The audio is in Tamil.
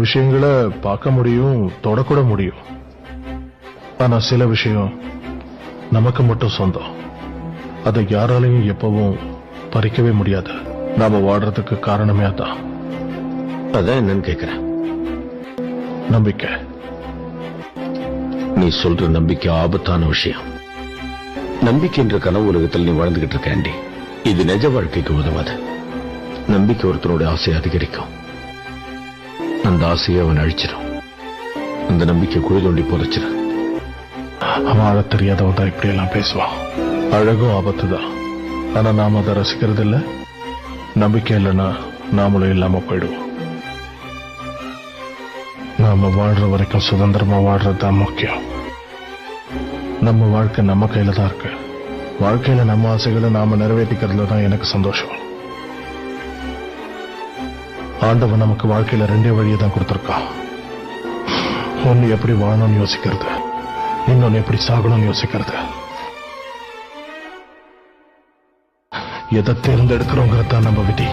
விஷயங்களை பார்க்க முடியும், தொடக்கூட முடியும். ஆனா சில விஷயம் நமக்கு மட்டும் சொந்தம். அதை யாராலையும் எப்பவும் பறிக்கவே முடியாது. நாம வாடுறதுக்கு காரணமே அதான். அதான் என்னன்னு கேக்குறேன். நம்பிக்கை. நீ சொல்ற நம்பிக்கை ஆபத்தான விஷயம். நம்பிக்கை என்ற கனவு உலகத்தில் நீ வாழ்ந்துகிட்டு இருக்க ஆண்டி. இது நிஜ வாழ்க்கைக்கு உதவாது. நம்பிக்கை ஒருத்தனோட ஆசையை அதிகரிக்கும். அந்த ஆசையை அவன் அழிச்சிடும். அந்த நம்பிக்கை குழி தோண்டி புதைச்சிடும். அவன் அழ தெரியாதவன் தான் இப்படி எல்லாம் பேசுவான். அழகும் ஆபத்து தான். ஆனா நாம அதை ரசிக்கிறது இல்ல. நம்பிக்கை இல்லைன்னா நாமளும் இல்லாம போயிடுவோம். நாம வாழ்ற வரைக்கும் சுதந்திரமா வாழ்றது தான் முக்கியம். நம்ம வாழ்க்கை நம்ம கையில தான் இருக்கு. வாழ்க்கையில நம்ம ஆசைகளை நாம நிறைவேற்றிக்கிறதுல தான் எனக்கு சந்தோஷம். ஆண்டவன் நமக்கு வாழ்க்கையில 2 வழியை தான் கொடுத்திருக்கான். ஒன்னு எப்படி வாழணும்னு யோசிக்கிறது, இன்னொன்னு எப்படி சாகணும்னு யோசிக்கிறது. எதை தேர்ந்தெடுக்கிறோங்கிறது தான் நம்ம விதி.